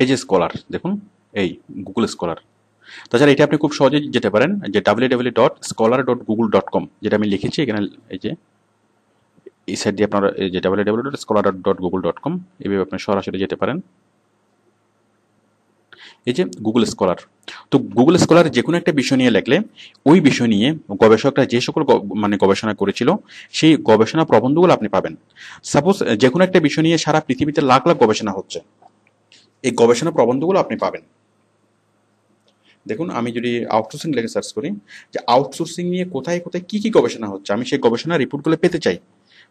এই যে স্কলার দেখুন, এই গুগল স্কলার। তাছাড়া এটা আপনি খুব সহজেই যেতে পারেন যে www.scholar.google.com, যেটা আমি লিখেছি এখানে। এই যে এই সাইড দিয়ে আপনারা এই যে www.scholar.google.com, এইভাবে আপনি সরাসরি যেতে পারেন। এই যে গুগল স্কলার। তো গুগল স্কলার যে কোনো একটা বিষয় নিয়ে লিখলে ওই বিষয় নিয়ে গবেষকরা যে সকল গবেষণা করেছিল সেই গবেষণা প্রবন্ধগুলো আপনি পাবেন। সাপোজ যে কোনো একটা বিষয় নিয়ে সারা পৃথিবীতে লাখ লাখ গবেষণা হচ্ছে, এই গবেষণা প্রবন্ধগুলো আপনি পাবেন। দেখুন আমি যদি আউটসোর্সিং লিখে সার্চ করি যে আউটসোর্সিং নিয়ে কোথায় কোথায় কি কি গবেষণা হচ্ছে, আমি সেই গবেষণা রিপোর্টগুলো পেতে চাই,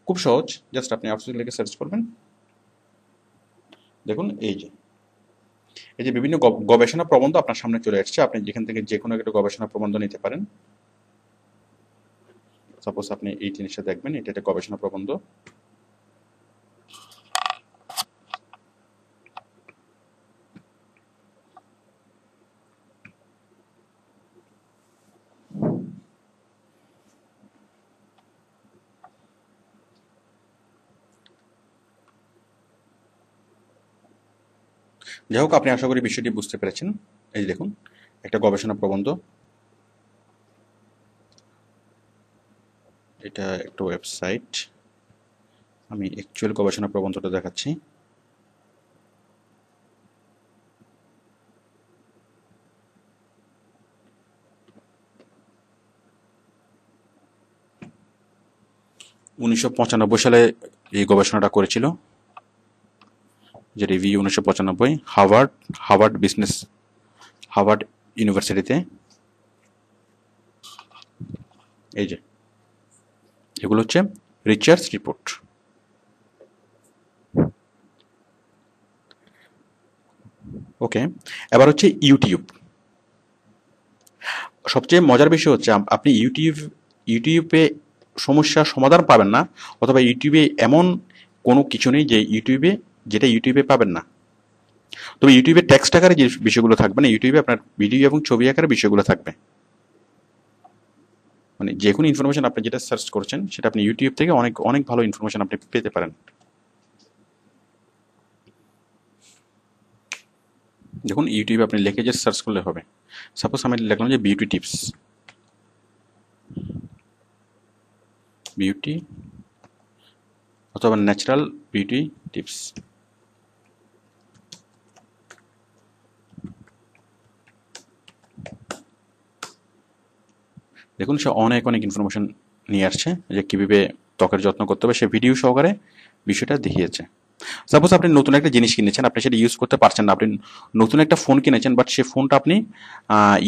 খুব সহজ, জাস্ট আপনি আউটসোর্সিং লিখে সার্চ করবেন। দেখুন এই যে বিভিন্ন গবেষণা প্রবন্ধ আপনার সামনে চলে আসছে, আপনি যেখান থেকে যে কোনো একটা গবেষণা প্রবন্ধ নিতে পারেন। সাপোজ আপনি এই জিনিসটা দেখবেন, এটা একটা গবেষণা প্রবন্ধ। যাই হোক, আপনি আশা করি বিষয়টি বুঝতে পেরেছেন। এই যে দেখুন একটা গবেষণা প্রবন্ধ, এটা একটা ওয়েবসাইট, আমি অ্যাকচুয়াল গবেষণা প্রবন্ধটা দেখাচ্ছি। সালে এই গবেষণাটা করেছিল, যে রিভিউ 1995, হার্ভার্ড ইউনিভার্সিটিতে। এই যে এগুলো হচ্ছে রিসার্চ রিপোর্ট। ওকে, এবার হচ্ছে ইউটিউব। সবচেয়ে মজার বিষয় হচ্ছে আপনি ইউটিউবে সমস্যার সমাধান পাবেন না, অথবা ইউটিউবে এমন কোনো কিছু নেই যেটা ইউটিউবে পাবেন না। তবে ইউটিউবে টেক্সট আকারে যে বিষয়গুলো থাকবে না, ইউটিউবে আপনার ভিডিও এবং ছবি আকারে বিষয়গুলো থাকবে। মানে যে কোনো ইনফরমেশন আপনি যেটা সার্চ করছেন সেটা আপনি ইউটিউব থেকে অনেক অনেক ভালো ইনফরমেশন আপনি পেতে পারেন। দেখুন ইউটিউবে আপনি লিখে যে সার্চ করলে হবে। সাপোজ আমি লিখলাম যে বিউটি টিপস, বিউটি অথবা ন্যাচারাল বিউটি টিপস। দেখুন সে অনেক অনেক ইনফরমেশন নিয়ে আসছে যে কীভাবে ত্বকের যত্ন করতে হবে, সে ভিডিও সহকারে বিষয়টা দেখিয়েছে। সাপোজ আপনি নতুন একটা জিনিস কিনেছেন, আপনি সেটা ইউজ করতে পারছেন না, আপনি নতুন একটা ফোন কিনেছেন বাট সেই ফোনটা আপনি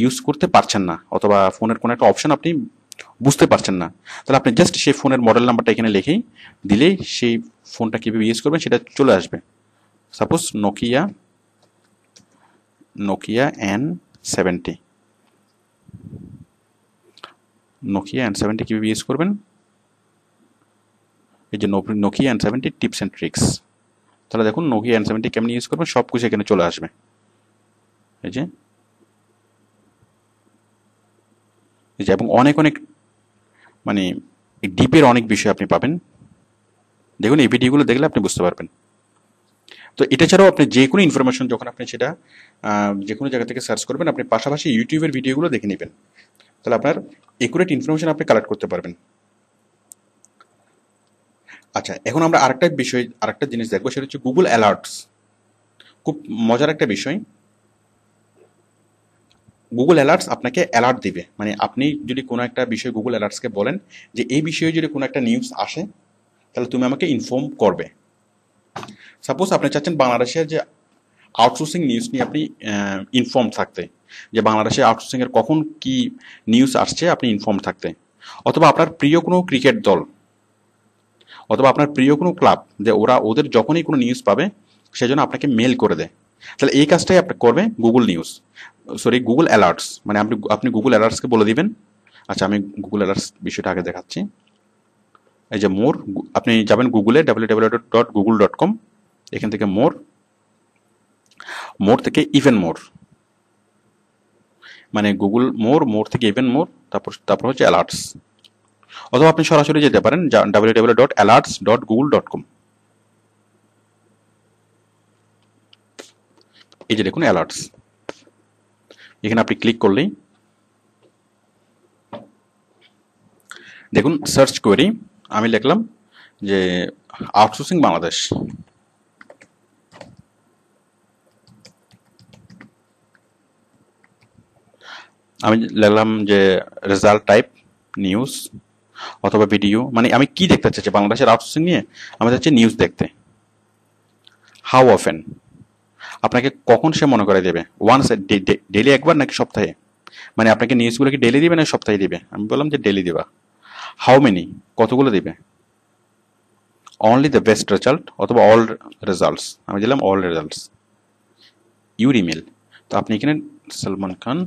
ইউজ করতে পারছেন না, অথবা ফোনের কোনো একটা অপশন আপনি বুঝতে পারছেন না, তাহলে আপনি জাস্ট সেই ফোনের মডেল নাম্বারটা এখানে লিখেই দিলেই সেই ফোনটা কীভাবে ইউজ করবেন সেটা চলে আসবে। Suppose Nokia N70, Nokia N70 কীভাবে ইউজ করবেন, এই যে Nokia N70 tips and tricks. তাহলে দেখুন নোকিয়া N70 কেমন ইউজ করবেন সব কিছু এখানে চলে আসবে। এই যে এবং অনেক অনেক মানে ডিপের অনেক বিষয় আপনি পাবেন। দেখুন এই ভিডিওগুলো দেখলে আপনি বুঝতে পারবেন। তো এটা ছাড়াও আপনি যে কোনো ইনফরমেশন যখন আপনি সেটা যে কোনো জায়গা থেকে সার্চ করবেন, আপনি পাশাপাশি ইউটিউবের ভিডিওগুলো দেখে নেবেন, তাহলে আপনার একুরেট ইনফরমেশন আপনি কালেক্ট করতে পারবেন। আচ্ছা, এখন আমরা আরেকটা জিনিস দেখবো, সেটা হচ্ছে গুগল অ্যালার্টস। খুব মজার একটা বিষয়। গুগল অ্যালার্টস আপনাকে অ্যালার্ট দিবে, মানে আপনি যদি কোনো একটা বিষয় গুগল অ্যালার্টসকে বলেন যে এই বিষয়ে যদি কোনো একটা নিউজ আসে তাহলে তুমি আমাকে ইনফর্ম করবে। সাপোজ আপনি চাচ্ছেন বাংলাদেশের যে আউটসোর্সিং নিউজ নিয়ে আপনি ইনফর্ম থাকতে, যে বাংলাদেশে আউটসোর্সিংয়ের কখন কি নিউজ আসছে আপনি ইনফর্ম থাকতে, অথবা আপনার প্রিয় কোনো ক্রিকেট দল অথবা আপনার প্রিয় কোনো ক্লাব, যে ওদের যখনই কোনো নিউজ পাবে সেজন্য আপনাকে মেল করে দেয়, তাহলে এই কাজটাই আপনি করবে গুগল অ্যালার্টস। মানে আপনি গুগল অ্যালার্টসকে বলে দিবেন। আচ্ছা, আমি গুগল অ্যালার্টস বিষয়টা আগে দেখাচ্ছি। এই যে আপনি যাবেন গুগলে www.google.com, এখান থেকে মোর থেকে ইভেন মোর, মানে গুগল মোর থেকে ইভেন মোর, তারপর হচ্ছে অ্যালার্টস, অথবা আপনি সরাসরি যেতে পারেন www.alerts.google.com। এই যে দেখুন অ্যালার্টস, এখানে আপনি ক্লিক করলেই দেখুন সার্চ কোয়েরি আমি লিখলাম যে আউটসোর্সিং বাংলাদেশ। আমি লিখলাম যে রেজাল্ট টাইপ নিউজ অথবা ভিডিও, মানে আমি কি দেখতে চাচ্ছি বাংলাদেশের আউটসোর্সিং নিয়ে, আমি চাচ্ছি নিউজ দেখতে। হাউ অফেন, আপনাকে কখন সে মনে করে দেবে, ওয়ান্স ডেলি একবার নাকি সপ্তাহে, মানে আপনাকে নিউজগুলো কি ডেলি দিবে না সপ্তাহে দিবে, আমি বললাম যে ডেলি দিবা। হাউ মেনি, কতগুলো দিবে। অনলি দ্য বেস্ট রেজাল্ট অথবা অল রেজাল্টস, আমি দিলাম অল রেজাল্টস। ইউর ইমেল, তো আপনি এখানে সলমান খান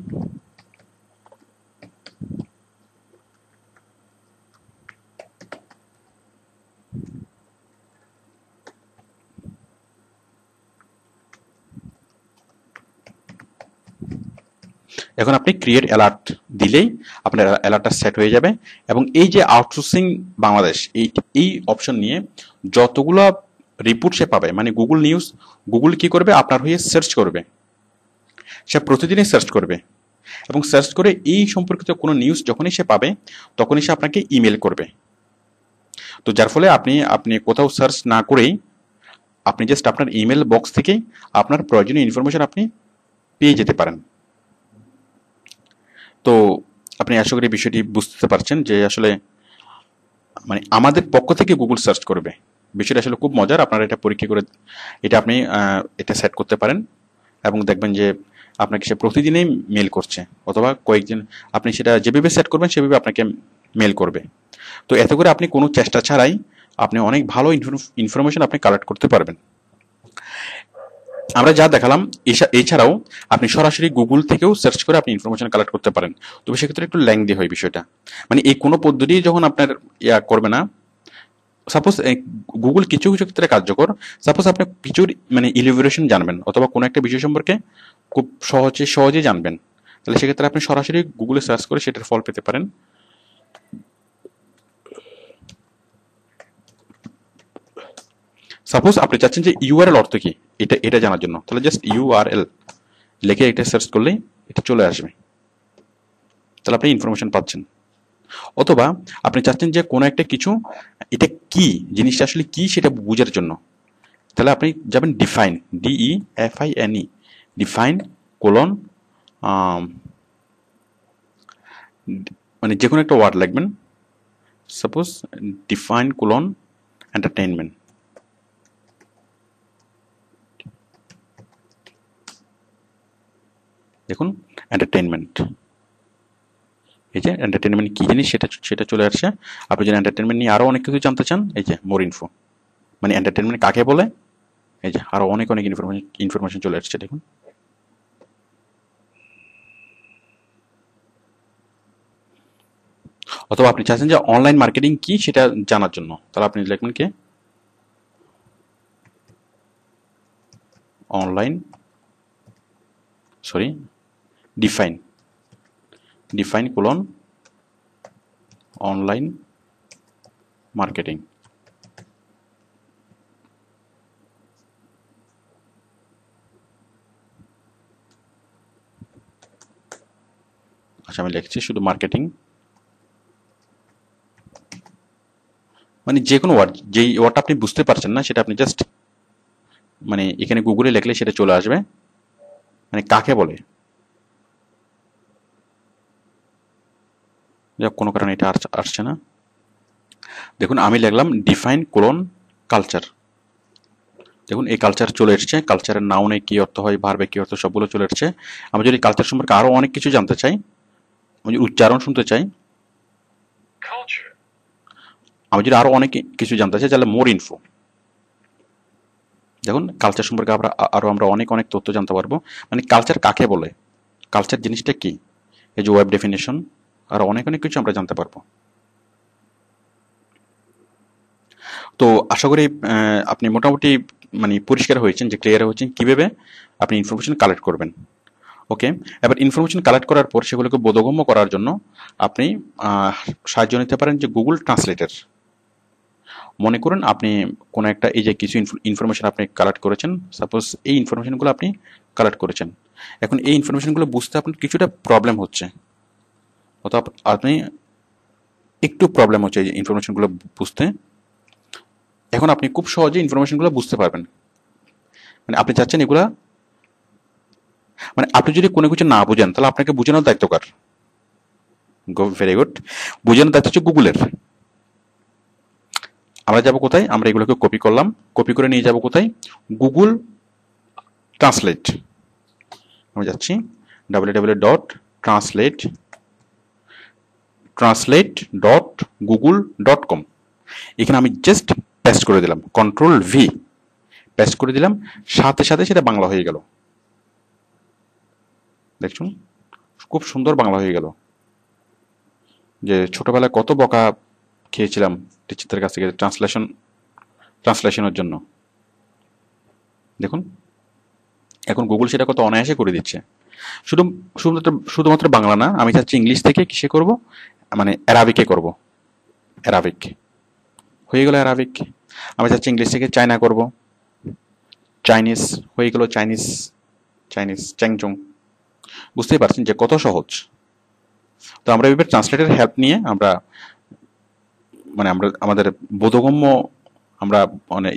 এখন আপনি ক্রিয়েট অ্যালার্ট দিলেই আপনার অ্যালার্টটা সেট হয়ে যাবে, এবং এই যে আউটসোর্সিং বাংলাদেশ এই অপশন নিয়ে যতগুলো রিপোর্ট সে পাবে, মানে গুগল কি করবে আপনার হয়ে সার্চ করবে, সে প্রতিদিনই সার্চ করবে, এবং সার্চ করে এই সম্পর্কিত কোনো নিউজ যখনই সে পাবে তখনই সে আপনাকে ইমেল করবে। তো যার ফলে আপনি কোথাও সার্চ না করেই আপনি জাস্ট আপনার ইমেল বক্স থেকেই আপনার প্রয়োজনীয় ইনফরমেশন আপনি পেয়ে যেতে পারেন। তো আপনি আশা করি বিষয়টি বুঝতে পারছেন যে আসলে মানে আমাদের পক্ষ থেকে গুগল সার্চ করবে, বিষয়টা আসলে খুব মজার। আপনারা এটা পরীক্ষা করে আপনি এটা সেট করতে পারেন, এবং দেখবেন যে আপনাকে সে প্রতিদিনই মেল করছে, অথবা কয়েকদিন আপনি সেটা যেভাবে সেট করবেন সেভাবে আপনাকে মেল করবে। তো এতে করে আপনি কোনো চেষ্টা ছাড়াই আপনি অনেক ভালো ইনফরমেশন আপনি কালেক্ট করতে পারবেন। আমরা যা দেখালাম এছাড়াও আপনি সরাসরি গুগল থেকেও সার্চ করে আপনি ইনফরমেশন কালেক্ট করতে পারেন, তবে সেক্ষেত্রে একটু লেংদি হয় বিষয়টা। মানে এই কোনো পদ্ধতি যখন আপনার করবে না, সাপোজ গুগল কিছু কিছু ক্ষেত্রে কার্যকর, সাপোজ আপনি কিছু মানে ইলিভেশন জানবেন অথবা কোনো একটা বিষয় সম্পর্কে খুব সহজে জানবেন, তাহলে সেক্ষেত্রে আপনি সরাসরি গুগলে সার্চ করে সেটার ফল পেতে পারেন। সাপোজ আপনি চাচ্ছেন যে ইউআরএল অর্থ কি এটা জানার জন্য, তাহলে জাস্ট ইউআরএল লিখে এটা সার্চ করলেই এটা চলে আসবে, তাহলে আপনি ইনফরমেশন পাচ্ছেন। অথবা আপনি চাচ্ছেন যে কোনো একটা কিছু, এটা কি জিনিসটা আসলে কি সেটা বোঝার জন্য, তাহলে আপনি যাবেন ডিফাইন, DEFINE, ডিফাইন কোলন, মানে যে কোনো একটা ওয়ার্ড লিখবেন, সাপোজ ডিফাইন কোলন এন্টারটেইনমেন্ট। দেখুন এন্টারটেইনমেন্ট, এই যে এন্টারটেইনমেন্ট কি জিনিস সেটা সেটা চলে আসছে। আপনি যদি এন্টারটেইনমেন্ট নিয়ে আরো অনেক কিছু জানতে চান, এই যে মোর ইনফো, মানে এন্টারটেইনমেন্ট কাকে বলে, এই যে আরো অনেক অনেক ইনফরমেশন চলে আসছে দেখুন। অথবা আপনি চাচ্ছেন যে অনলাইন মার্কেটিং কি সেটা জানার জন্য, তাহলে আপনি লিখবেন কি online, sorry define, define colon online marketing. আচ্ছা আমি লিখছি শুধু মার্কেটিং, মানে যে কোনো ওয়ার্ড, যেই ওয়ার্ডটা আপনি বুঝতে পারছেন না সেটা আপনি জাস্ট মানে এখানে গুগলে লিখলে সেটা চলে আসবে, মানে কাকে বলে। যাক কোনো কারণে এটা আসছে না। দেখুন আমি লিখলাম ডিফাইন কোলন কালচার, দেখুন এই কালচার চলে এসছে, কালচারের নাউনে কি অর্থ হয়, ভার্বে কি অর্থ, সবগুলো চলে এসছে। আমি যদি কালচার সম্পর্কে আরো অনেক কিছু জানতে চাই, আমি যদি উচ্চারণ শুনতে চাই, আমি যদি আরো অনেক কিছু জানতে চাই তাহলে মোর ইনফো। দেখুন কালচার সম্পর্কে আমরা অনেক অনেক তথ্য জানতে পারবো, মানে কালচার কাকে বলে, কালচার জিনিসটা কি, এই যে ওয়েব ডেফিনেশন, আর অনেক অনেক কিছু আমরা জানতে পারবো। তো আশা করি আপনি মোটামুটি মানে পরিষ্কার হয়েছেন, যে ক্লিয়ার হয়েছেন কিভাবে আপনি ইনফরমেশন কালেক্ট করবেন। ওকে, এবার ইনফরমেশন কালেক্ট করার পর সেগুলোকে বোধগম্য করার জন্য আপনি সাহায্য নিতে পারেন যে গুগল ট্রান্সলেটর। মনে করুন আপনি কোনো একটা, এই যে কিছু ইনফরমেশন আপনি কালেক্ট করেছেন, সাপোজ এই ইনফরমেশনগুলো আপনি কালেক্ট করেছেন, এখন এই ইনফরমেশনগুলো বুঝতে আপনার কিছুটা প্রবলেম হচ্ছে, অথবা আপনি একটু প্রবলেম হচ্ছে এই ইনফরমেশনগুলো বুঝতে। এখন আপনি খুব সহজে ইনফরমেশনগুলো বুঝতে পারবেন, মানে আপনি চাচ্ছেন এগুলা, মানে আপনি যদি কোনো কিছু না বুঝেন তাহলে আপনাকে বোঝানোর দায়িত্ব কার? ভেরি গুড, বোঝানোর দায়িত্ব হচ্ছে গুগলের। আমরা যাব কোথায়, আমরা এগুলোকে কপি করলাম, কপি করে নিয়ে যাব কোথায়, গুগল ট্রান্সলেট। আমি যাচ্ছি www.translate translate.google.com, এখানে আমি জাস্ট পেস্ট করে দিলাম, কন্ট্রোল V পেস্ট করে দিলাম, সাথে সাথে সেটা বাংলা হয়ে গেল। দেখুন খুব সুন্দর বাংলা হয়ে গেল। যে ছোটবেলায় কত বকা খেয়েছিলাম টিচারদের কাছ থেকে ট্রান্সলেশনের জন্য, দেখুন এখন গুগল সেটা কত অনায়াসে করে দিচ্ছে। শুধু শুধুমাত্র বাংলা না, আমি চাচ্ছি ইংলিশ থেকে কিসে করব, মানে অ্যারাবিকে করব, অ্যারাবিক হয়ে গেল অ্যারাবিক। আমি চাচ্ছি ইংলিশ থেকে চায়না করব, চাইনিজ হয়ে গেল চাইনিজ, চাইনিজ চ্যাংচং। বুঝতেই পারছেন যে কত সহজ। তো আমরা এবার ট্রান্সলেটের হেল্প নিয়ে আমরা মানে আমরা আমাদের বোধগম্য, আমরা মানে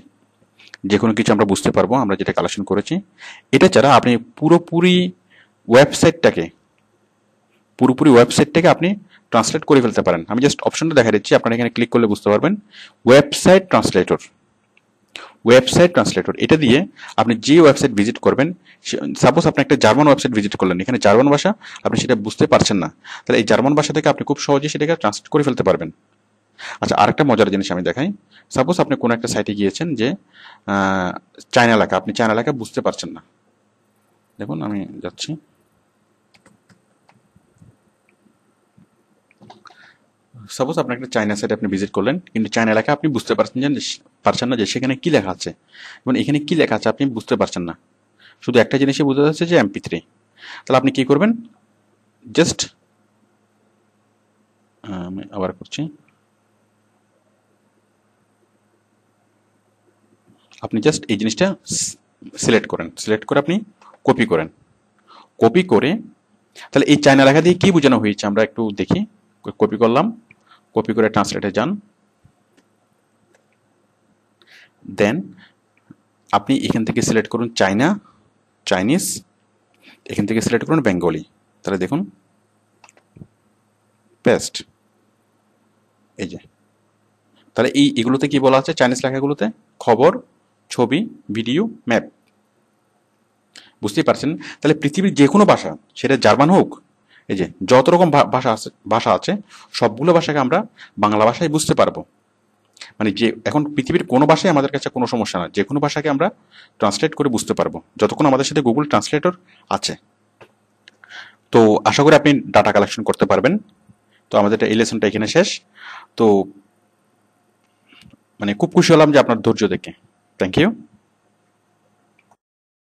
যে কোনো কিছু আমরা বুঝতে পারবো আমরা যেটা কালেকশন করেছি। এটা ছাড়া আপনি পুরোপুরি ওয়েবসাইটটাকে আপনি ট্রান্সলেট করে ফেলতে পারেন। আমি জাস্ট অপশনটা দেখা দিচ্ছি, আপনারা এখানে ক্লিক করলে বুঝতে পারবেন। ওয়েবসাইট ট্রান্সলেটর, এটা দিয়ে আপনি যে ওয়েবসাইট ভিজিট করবেন, সাপোজ আপনি একটা জার্মান ওয়েবসাইট ভিজিট করলেন, এখানে জার্মান ভাষা, আপনি সেটা বুঝতে পারছেন না, তাহলে এই জার্মান ভাষা থেকে আপনি খুব সহজে সেটাকে ট্রান্সলেট করে ফেলতে পারবেন। আচ্ছা আরেকটা মজার জিনিস আমি দেখাই, সাপোজ আপনি কোনো একটা সাইটে গিয়েছেন যে চায়না লেখা, আপনি চায়না লেখা বুঝতে পারছেন না, দেখুন আমি যাচ্ছি, সাপোজ আপনি একটা চায়না সাইট আপনি ভিজিট করলেন, কিন্তু চায়না লেখা আপনি বুঝতে পারছেন না যে সেখানে কি লেখা আছে, এবং এখানে কি লেখা আছে আপনি বুঝতে পারছেন না, শুধু একটা জিনিসই বোঝা যাচ্ছে যে MP3। তাহলে আপনি কি করবেন, জাস্ট আমি আবার করছি, আপনি জাস্ট এই জিনিসটা সিলেক্ট করে আপনি কপি করেন, কপি করে, তাহলে এই চায়না লেখা দিয়ে কি বোঝানো হয়েছে আমরা একটু দেখি। কপি করলাম, কপি করে ট্রান্সলেটে যান, দেন আপনি এখান থেকে সিলেক্ট করুন চায়না, চাইনিজ, এখান থেকে সিলেক্ট করুন বেঙ্গলি। তাহলে দেখুন পেস্ট, এই যে, তাহলে এগুলোতে কি বলা আছে, চাইনিজ লেখাগুলোতে খবর, ছবি, ভিডিও, ম্যাপ। বুঝতেই পারছেন? তাহলে পৃথিবীর যে কোনো ভাষা, সেটা জার্মান হোক, এই যে যত রকম ভাষা আছে সবগুলো ভাষাকে আমরা বাংলা ভাষায় বুঝতে পারবো। মানে যে এখন পৃথিবীর কোনো ভাষায় আমাদের কাছে কোনো সমস্যা না, যে কোনো ভাষাকে আমরা ট্রান্সলেট করে বুঝতে পারবো যতক্ষণ আমাদের সাথে গুগল ট্রান্সলেটর আছে। তো আশা করি আপনি ডাটা কালেকশন করতে পারবেন। তো আমাদের এই লেসনটা এখানে শেষ। তো মানে খুব খুশি হলাম যে আপনার ধৈর্য দেখে। Thank you.